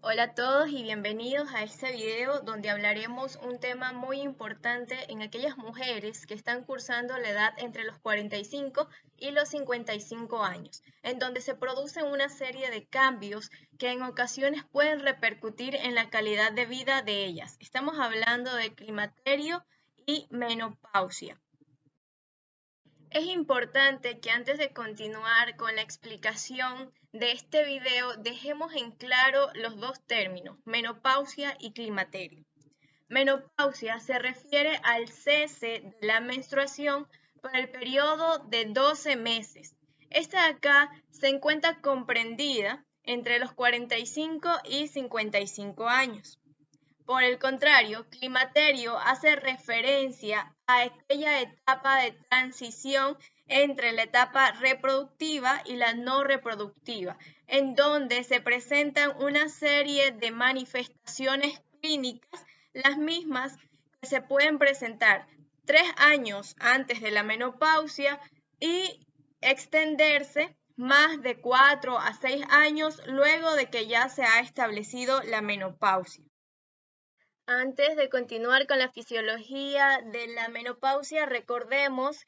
Hola a todos y bienvenidos a este video donde hablaremos un tema muy importante en aquellas mujeres que están cursando la edad entre los 45 y los 55 años, en donde se producen una serie de cambios que en ocasiones pueden repercutir en la calidad de vida de ellas. Estamos hablando de climaterio y menopausia. Es importante que antes de continuar con la explicación de este video dejemos en claro los dos términos, menopausia y climaterio. Menopausia se refiere al cese de la menstruación para el periodo de 12 meses. Esta de acá se encuentra comprendida entre los 45 y 55 años. Por el contrario, climaterio hace referencia a aquella etapa de transición entre la etapa reproductiva y la no reproductiva, en donde se presentan una serie de manifestaciones clínicas, las mismas que se pueden presentar 3 años antes de la menopausia y extenderse más de 4 a 6 años luego de que ya se ha establecido la menopausia. Antes de continuar con la fisiología de la menopausia, recordemos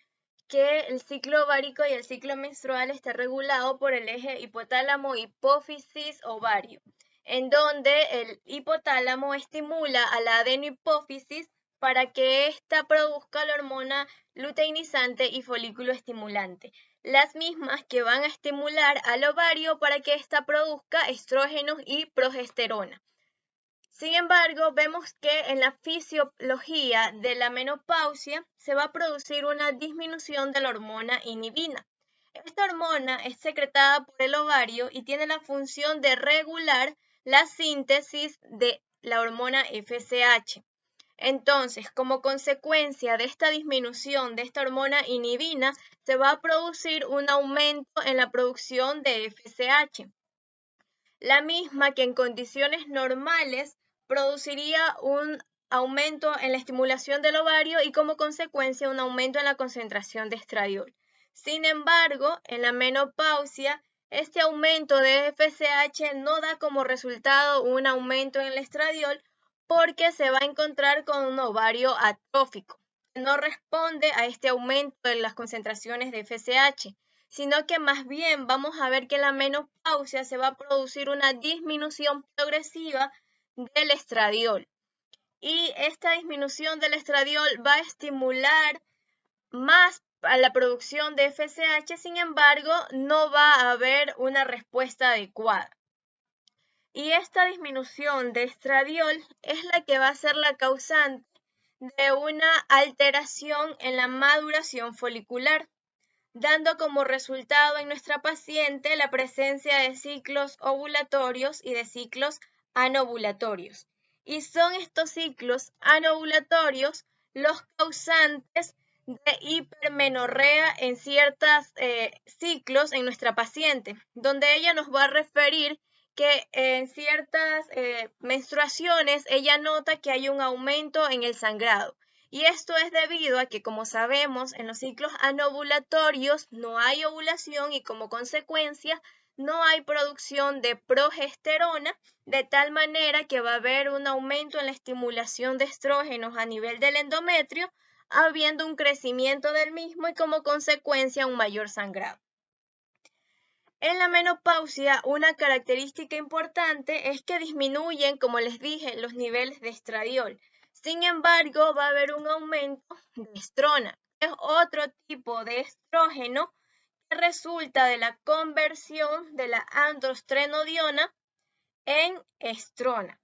que el ciclo ovárico y el ciclo menstrual está regulado por el eje hipotálamo, hipófisis, ovario, en donde el hipotálamo estimula a la adenohipófisis para que ésta produzca la hormona luteinizante y folículo estimulante, las mismas que van a estimular al ovario para que ésta produzca estrógenos y progesterona. Sin embargo, vemos que en la fisiología de la menopausia se va a producir una disminución de la hormona inhibina. Esta hormona es secretada por el ovario y tiene la función de regular la síntesis de la hormona FSH. Entonces, como consecuencia de esta disminución de esta hormona inhibina, se va a producir un aumento en la producción de FSH. La misma que en condiciones normales produciría un aumento en la estimulación del ovario y como consecuencia un aumento en la concentración de estradiol. Sin embargo, en la menopausia, este aumento de FSH no da como resultado un aumento en el estradiol porque se va a encontrar con un ovario atrófico, que no responde a este aumento en las concentraciones de FSH, sino que más bien vamos a ver que en la menopausia se va a producir una disminución progresiva del estradiol. Y esta disminución del estradiol va a estimular más a la producción de FSH, sin embargo, no va a haber una respuesta adecuada. Y esta disminución de estradiol es la que va a ser la causante de una alteración en la maduración folicular, dando como resultado en nuestra paciente la presencia de ciclos ovulatorios y de ciclos anovulatorios. Y son estos ciclos anovulatorios los causantes de hipermenorrea en ciertos ciclos en nuestra paciente, donde ella nos va a referir que en ciertas menstruaciones ella nota que hay un aumento en el sangrado. Y esto es debido a que, como sabemos, en los ciclos anovulatorios no hay ovulación y como consecuencia no hay producción de progesterona, de tal manera que va a haber un aumento en la estimulación de estrógenos a nivel del endometrio, habiendo un crecimiento del mismo y como consecuencia un mayor sangrado. En la menopausia, una característica importante es que disminuyen, como les dije, los niveles de estradiol. Sin embargo, va a haber un aumento de estrona, que es otro tipo de estrógeno que resulta de la conversión de la androstrenodiona en estrona.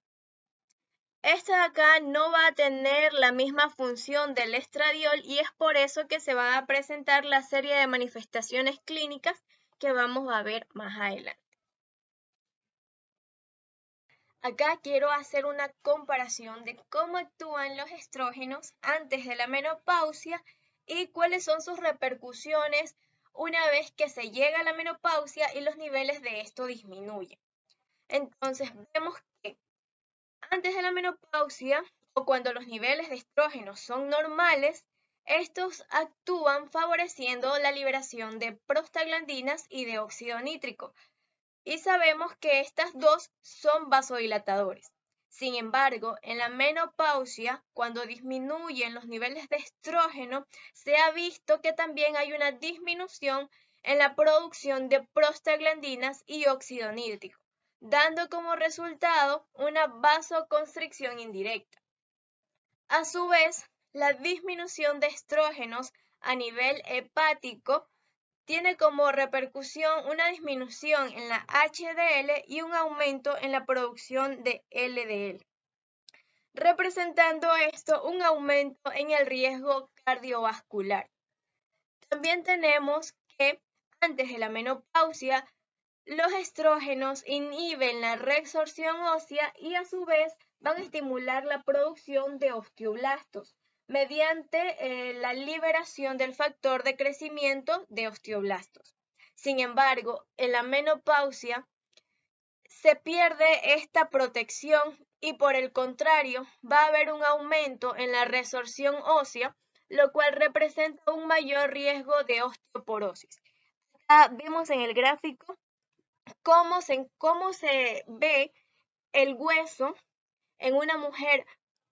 Esta de acá no va a tener la misma función del estradiol y es por eso que se va a presentar la serie de manifestaciones clínicas que vamos a ver más adelante. Acá quiero hacer una comparación de cómo actúan los estrógenos antes de la menopausia y cuáles son sus repercusiones una vez que se llega a la menopausia y los niveles de esto disminuyen. Entonces vemos que antes de la menopausia o cuando los niveles de estrógenos son normales, estos actúan favoreciendo la liberación de prostaglandinas y de óxido nítrico, y sabemos que estas dos son vasodilatadores. Sin embargo, en la menopausia, cuando disminuyen los niveles de estrógeno, se ha visto que también hay una disminución en la producción de prostaglandinas y óxido nítrico, dando como resultado una vasoconstricción indirecta. A su vez, la disminución de estrógenos a nivel hepático tiene como repercusión una disminución en la HDL y un aumento en la producción de LDL, representando esto un aumento en el riesgo cardiovascular. También tenemos que antes de la menopausia, los estrógenos inhiben la reabsorción ósea y a su vez van a estimular la producción de osteoblastos mediante la liberación del factor de crecimiento de osteoblastos. Sin embargo, en la menopausia se pierde esta protección y por el contrario va a haber un aumento en la resorción ósea, lo cual representa un mayor riesgo de osteoporosis. Acá vemos en el gráfico cómo se ve el hueso en una mujer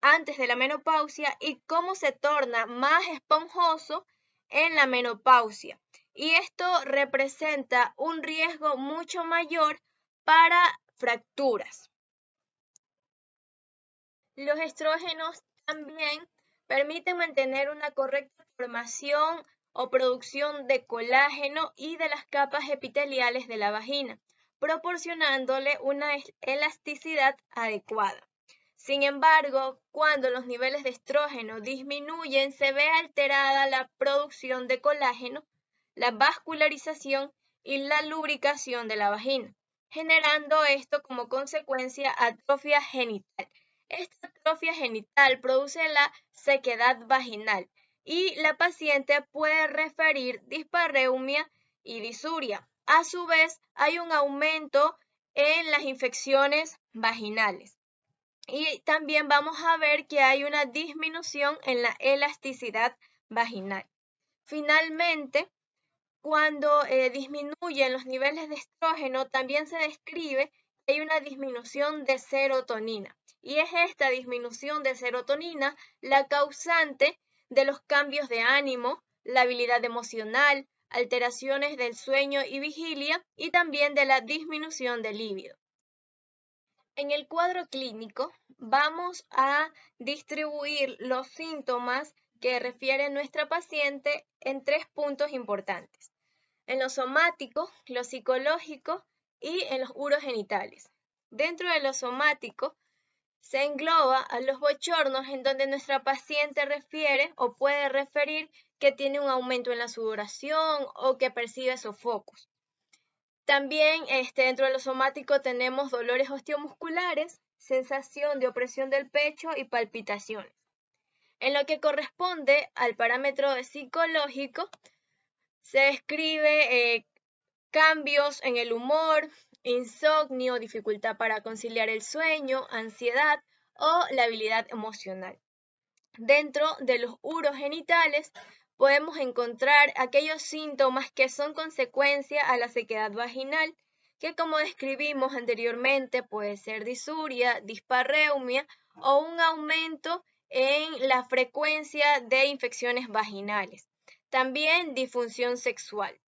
antes de la menopausia y cómo se torna más esponjoso en la menopausia. Y esto representa un riesgo mucho mayor para fracturas. Los estrógenos también permiten mantener una correcta formación o producción de colágeno y de las capas epiteliales de la vagina, proporcionándole una elasticidad adecuada. Sin embargo, cuando los niveles de estrógeno disminuyen, se ve alterada la producción de colágeno, la vascularización y la lubricación de la vagina, generando esto como consecuencia atrofia genital. Esta atrofia genital produce la sequedad vaginal y la paciente puede referir dispareunia y disuria. A su vez, hay un aumento en las infecciones vaginales. Y también vamos a ver que hay una disminución en la elasticidad vaginal. Finalmente, cuando disminuyen los niveles de estrógeno, también se describe que hay una disminución de serotonina. Y es esta disminución de serotonina la causante de los cambios de ánimo, la habilidad emocional, alteraciones del sueño y vigilia y también de la disminución del líbido. En el cuadro clínico vamos a distribuir los síntomas que refiere nuestra paciente en 3 puntos importantes: en lo somático, lo psicológico y en los urogenitales. Dentro de lo somático se engloba a los bochornos en donde nuestra paciente refiere o puede referir que tiene un aumento en la sudoración o que percibe sofocos. También dentro de lo somático tenemos dolores osteomusculares, sensación de opresión del pecho y palpitaciones. En lo que corresponde al parámetro psicológico, se describe cambios en el humor, insomnio, dificultad para conciliar el sueño, ansiedad o la habilidad emocional. Dentro de los urogenitales podemos encontrar aquellos síntomas que son consecuencia a la sequedad vaginal, que como describimos anteriormente puede ser disuria, dispareunia o un aumento en la frecuencia de infecciones vaginales. También disfunción sexual.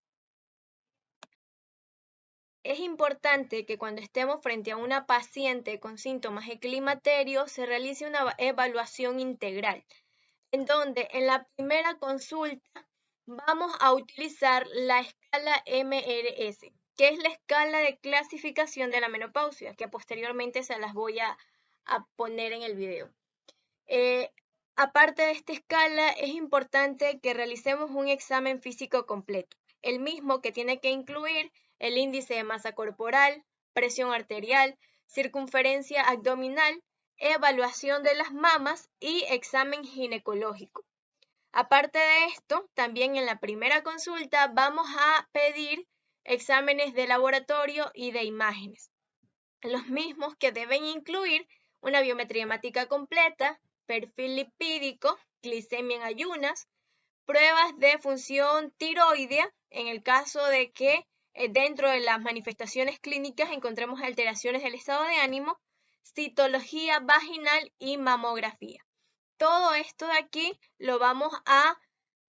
Es importante que cuando estemos frente a una paciente con síntomas de climaterio se realice una evaluación integral, en donde en la primera consulta vamos a utilizar la escala MRS, que es la escala de clasificación de la menopausia, que posteriormente se las voy a poner en el video. Aparte de esta escala, es importante que realicemos un examen físico completo, el mismo que tiene que incluir el índice de masa corporal, presión arterial, circunferencia abdominal, evaluación de las mamas y examen ginecológico. Aparte de esto, también en la primera consulta vamos a pedir exámenes de laboratorio y de imágenes, los mismos que deben incluir una biometría hemática completa, perfil lipídico, glicemia en ayunas, pruebas de función tiroidea en el caso de que dentro de las manifestaciones clínicas encontremos alteraciones del estado de ánimo, citología vaginal y mamografía. Todo esto de aquí lo vamos a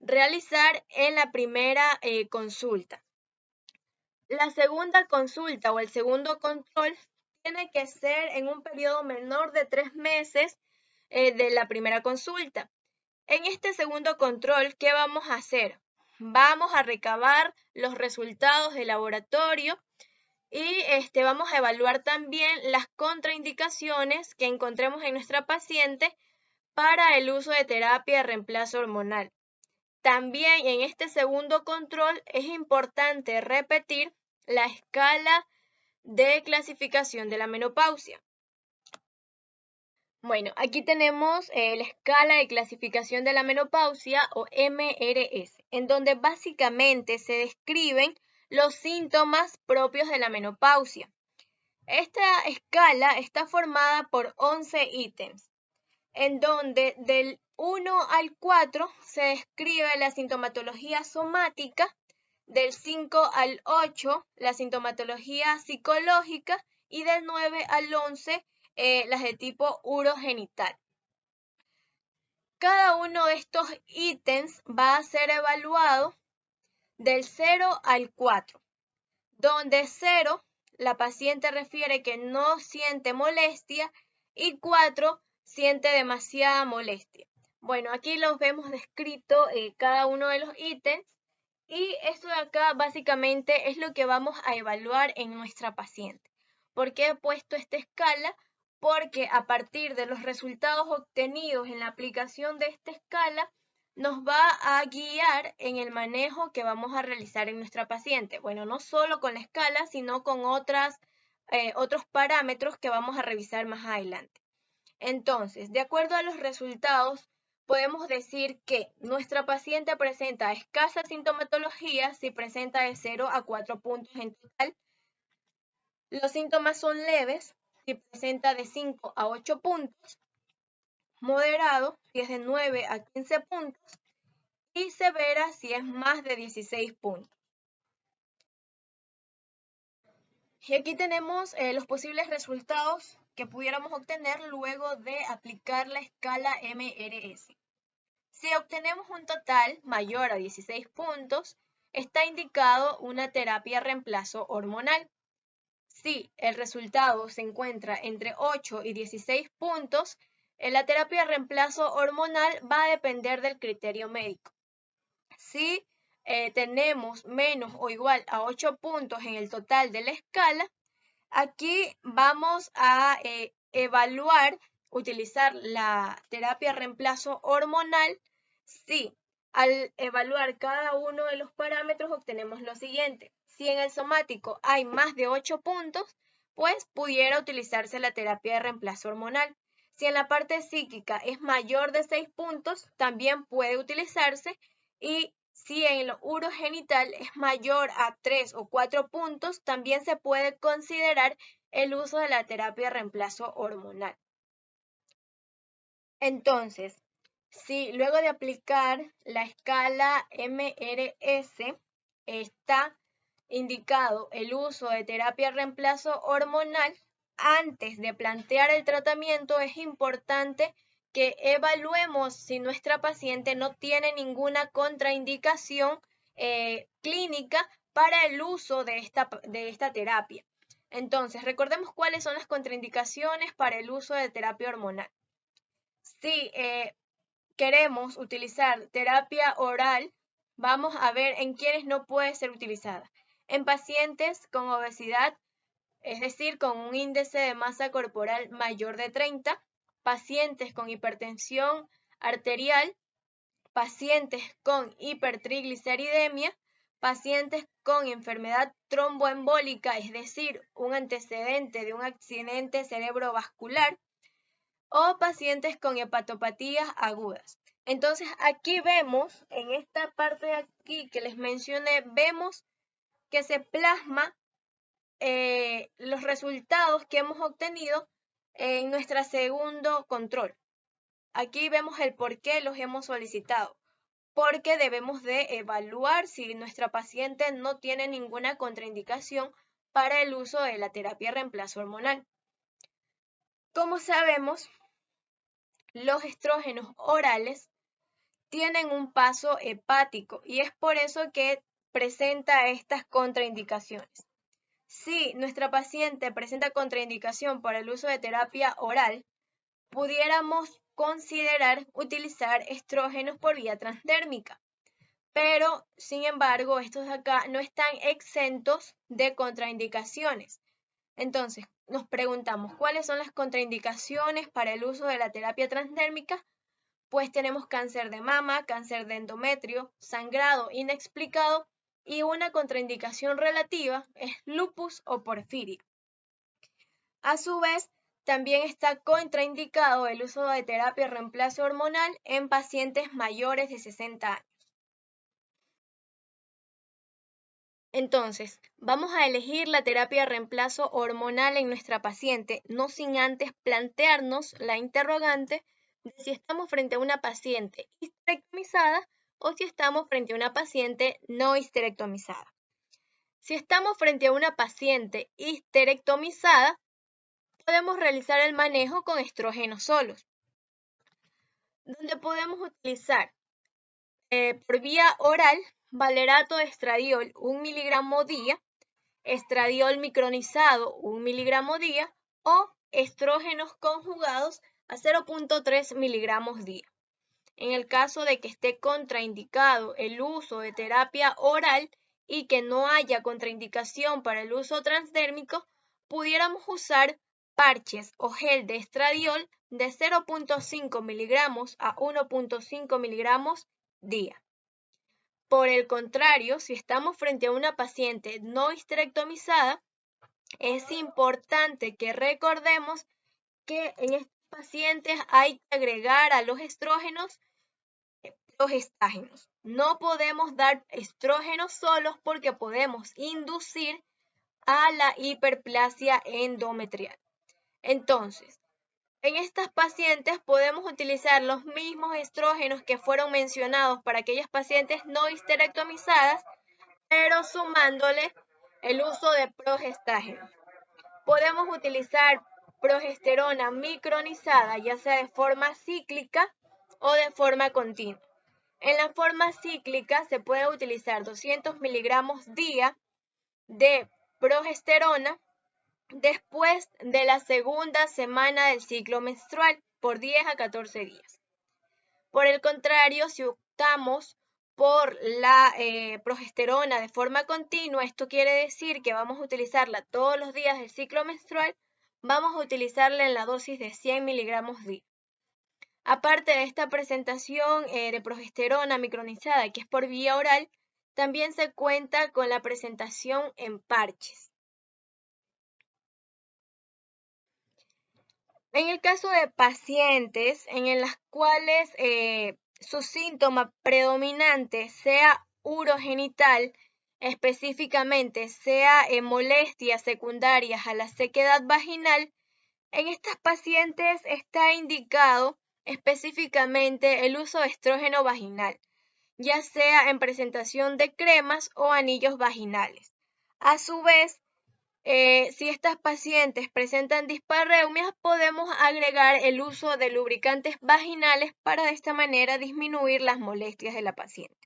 realizar en la primera consulta. La segunda consulta o el segundo control tiene que ser en un periodo menor de 3 meses de la primera consulta. En este segundo control, ¿qué vamos a hacer? Vamos a recabar los resultados del laboratorio y vamos a evaluar también las contraindicaciones que encontremos en nuestra paciente para el uso de terapia de reemplazo hormonal. También en este segundo control es importante repetir la escala de clasificación de la menopausia. Bueno, aquí tenemos la escala de clasificación de la menopausia o MRS, en donde básicamente se describen los síntomas propios de la menopausia. Esta escala está formada por 11 ítems, en donde del 1 al 4 se describe la sintomatología somática, del 5 al 8 la sintomatología psicológica y del 9 al 11 las de tipo urogenital. Cada uno de estos ítems va a ser evaluado del 0 al 4, donde 0 la paciente refiere que no siente molestia y 4 siente demasiada molestia. Bueno, aquí los vemos descrito cada uno de los ítems y esto de acá básicamente es lo que vamos a evaluar en nuestra paciente. ¿Por qué he puesto esta escala? Porque a partir de los resultados obtenidos en la aplicación de esta escala, nos va a guiar en el manejo que vamos a realizar en nuestra paciente. Bueno, no solo con la escala, sino con otros parámetros que vamos a revisar más adelante. Entonces, de acuerdo a los resultados, podemos decir que nuestra paciente presenta escasa sintomatología si presenta de 0 a 4 puntos en total. Los síntomas son leves si presenta de 5 a 8 puntos, moderado si es de 9 a 15 puntos y severa si es más de 16 puntos. Y aquí tenemos los posibles resultados que pudiéramos obtener luego de aplicar la escala MRS. Si obtenemos un total mayor a 16 puntos, está indicado una terapia reemplazo hormonal. Si el resultado se encuentra entre 8 y 16 puntos, la terapia de reemplazo hormonal va a depender del criterio médico. Si tenemos menos o igual a 8 puntos en el total de la escala, aquí vamos a utilizar la terapia de reemplazo hormonal si al evaluar cada uno de los parámetros obtenemos lo siguiente. Si en el somático hay más de 8 puntos, pues pudiera utilizarse la terapia de reemplazo hormonal. Si en la parte psíquica es mayor de 6 puntos, también puede utilizarse. Y si en lo urogenital es mayor a 3 o 4 puntos, también se puede considerar el uso de la terapia de reemplazo hormonal. Entonces, si luego de aplicar la escala MRS está indicado el uso de terapia de reemplazo hormonal, antes de plantear el tratamiento es importante que evaluemos si nuestra paciente no tiene ninguna contraindicación clínica para el uso de esta terapia. Entonces, recordemos cuáles son las contraindicaciones para el uso de terapia hormonal. Si queremos utilizar terapia oral, vamos a ver en quiénes no puede ser utilizada. En pacientes con obesidad, es decir, con un índice de masa corporal mayor de 30, pacientes con hipertensión arterial, pacientes con hipertrigliceridemia, pacientes con enfermedad tromboembólica, es decir, un antecedente de un accidente cerebrovascular, o pacientes con hepatopatías agudas. Entonces, aquí vemos, en esta parte de aquí que les mencioné, vemos que se plasma los resultados que hemos obtenido en nuestro segundo control. Aquí vemos el por qué los hemos solicitado. porque debemos de evaluar si nuestra paciente no tiene ninguna contraindicación para el uso de la terapia de reemplazo hormonal. Como sabemos, los estrógenos orales tienen un paso hepático y es por eso que presenta estas contraindicaciones. Si nuestra paciente presenta contraindicación para el uso de terapia oral, pudiéramos considerar utilizar estrógenos por vía transdérmica. Pero, sin embargo, estos de acá no están exentos de contraindicaciones. Entonces, nos preguntamos, ¿cuáles son las contraindicaciones para el uso de la terapia transdérmica? Pues tenemos cáncer de mama, cáncer de endometrio, sangrado inexplicado y una contraindicación relativa es lupus o porfiria. A su vez, también está contraindicado el uso de terapia de reemplazo hormonal en pacientes mayores de 60 años. Entonces, vamos a elegir la terapia de reemplazo hormonal en nuestra paciente, no sin antes plantearnos la interrogante de si estamos frente a una paciente histerectomizada o si estamos frente a una paciente no histerectomizada. Si estamos frente a una paciente histerectomizada, podemos realizar el manejo con estrógenos solos, donde podemos utilizar por vía oral valerato de estradiol 1 miligramo día, estradiol micronizado 1 miligramo día o estrógenos conjugados a 0.3 miligramos día. En el caso de que esté contraindicado el uso de terapia oral y que no haya contraindicación para el uso transdérmico, pudiéramos usar parches o gel de estradiol de 0.5 miligramos a 1.5 miligramos día. Por el contrario, si estamos frente a una paciente no histerectomizada, es importante que recordemos que en estos pacientes hay que agregar a los estrógenos progestágenos. No podemos dar estrógenos solos porque podemos inducir a la hiperplasia endometrial. Entonces, en estas pacientes podemos utilizar los mismos estrógenos que fueron mencionados para aquellas pacientes no histerectomizadas, pero sumándole el uso de progestágenos. Podemos utilizar progesterona micronizada, ya sea de forma cíclica o de forma continua. En la forma cíclica se puede utilizar 200 miligramos día de progesterona después de la segunda semana del ciclo menstrual por 10 a 14 días. Por el contrario, si optamos por la progesterona de forma continua, esto quiere decir que vamos a utilizarla todos los días del ciclo menstrual, vamos a utilizarla en la dosis de 100 miligramos día. Aparte de esta presentación de progesterona micronizada, que es por vía oral, también se cuenta con la presentación en parches. En el caso de pacientes en las cuales su síntoma predominante sea urogenital, específicamente sea molestias secundarias a la sequedad vaginal, en estas pacientes está indicado específicamente el uso de estrógeno vaginal, ya sea en presentación de cremas o anillos vaginales. A su vez, si estas pacientes presentan dispareumias, podemos agregar el uso de lubricantes vaginales para de esta manera disminuir las molestias de la paciente.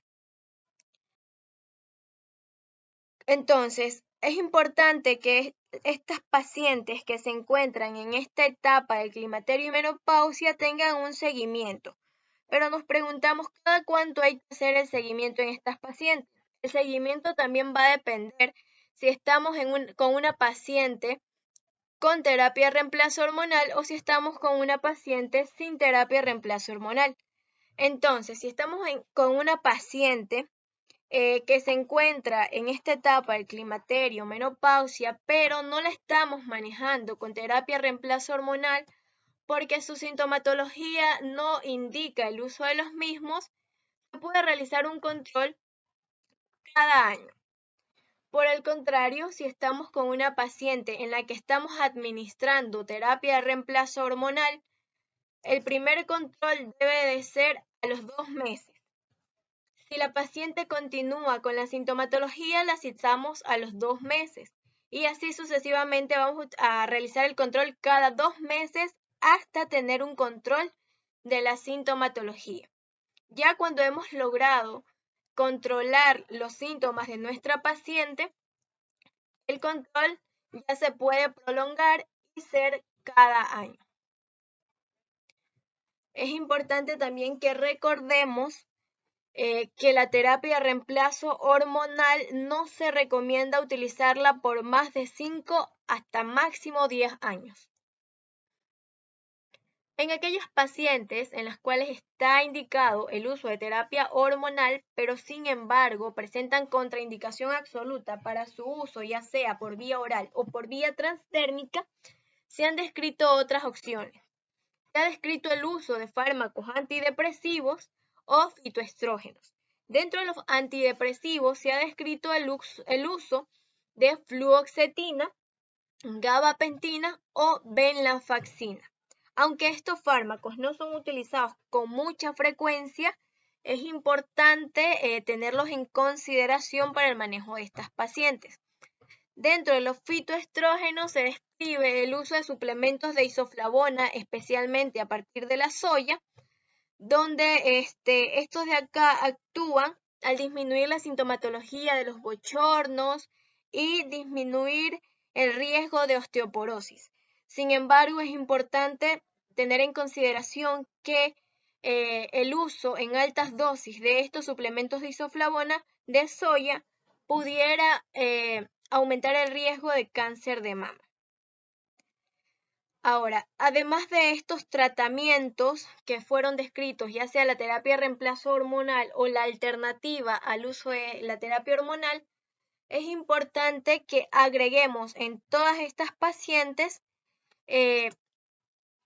Entonces, es importante que estas pacientes que se encuentran en esta etapa del climaterio y menopausia tengan un seguimiento. Pero nos preguntamos cada cuánto hay que hacer el seguimiento en estas pacientes. El seguimiento también va a depender si estamos con una paciente con terapia de reemplazo hormonal o si estamos con una paciente sin terapia de reemplazo hormonal. Entonces, si estamos con una paciente que se encuentra en esta etapa del climaterio, menopausia, pero no la estamos manejando con terapia de reemplazo hormonal porque su sintomatología no indica el uso de los mismos, se puede realizar un control cada año. Por el contrario, si estamos con una paciente en la que estamos administrando terapia de reemplazo hormonal, el primer control debe de ser a los 2 meses. Si la paciente continúa con la sintomatología, la citamos a los 2 meses y así sucesivamente vamos a realizar el control cada 2 meses hasta tener un control de la sintomatología. Ya cuando hemos logrado controlar los síntomas de nuestra paciente, el control ya se puede prolongar y ser cada año. Es importante también que recordemos que la terapia de reemplazo hormonal no se recomienda utilizarla por más de 5 hasta máximo 10 años. En aquellas pacientes en las cuales está indicado el uso de terapia hormonal, pero sin embargo presentan contraindicación absoluta para su uso, ya sea por vía oral o por vía transdérmica, se han descrito otras opciones. Se ha descrito el uso de fármacos antidepresivos o fitoestrógenos. Dentro de los antidepresivos se ha descrito el uso de fluoxetina, gabapentina o venlafaxina. Aunque estos fármacos no son utilizados con mucha frecuencia, es importante tenerlos en consideración para el manejo de estas pacientes. Dentro de los fitoestrógenos se describe el uso de suplementos de isoflavona, especialmente a partir de la soya, donde estos de acá actúan al disminuir la sintomatología de los bochornos y disminuir el riesgo de osteoporosis. Sin embargo, es importante tener en consideración que el uso en altas dosis de estos suplementos de isoflavona de soya pudiera aumentar el riesgo de cáncer de mama. Ahora, además de estos tratamientos que fueron descritos, ya sea la terapia de reemplazo hormonal o la alternativa al uso de la terapia hormonal, es importante que agreguemos en todas estas pacientes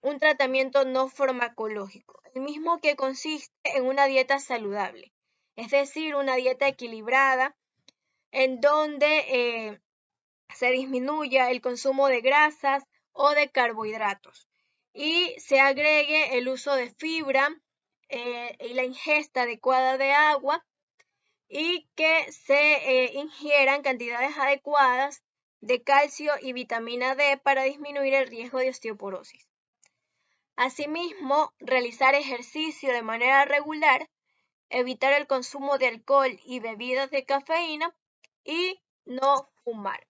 un tratamiento no farmacológico, el mismo que consiste en una dieta saludable, es decir, una dieta equilibrada en donde se disminuya el consumo de grasas o de carbohidratos y se agregue el uso de fibra y la ingesta adecuada de agua y que se ingieran cantidades adecuadas de calcio y vitamina D para disminuir el riesgo de osteoporosis. Asimismo, realizar ejercicio de manera regular, evitar el consumo de alcohol y bebidas de cafeína y no fumar.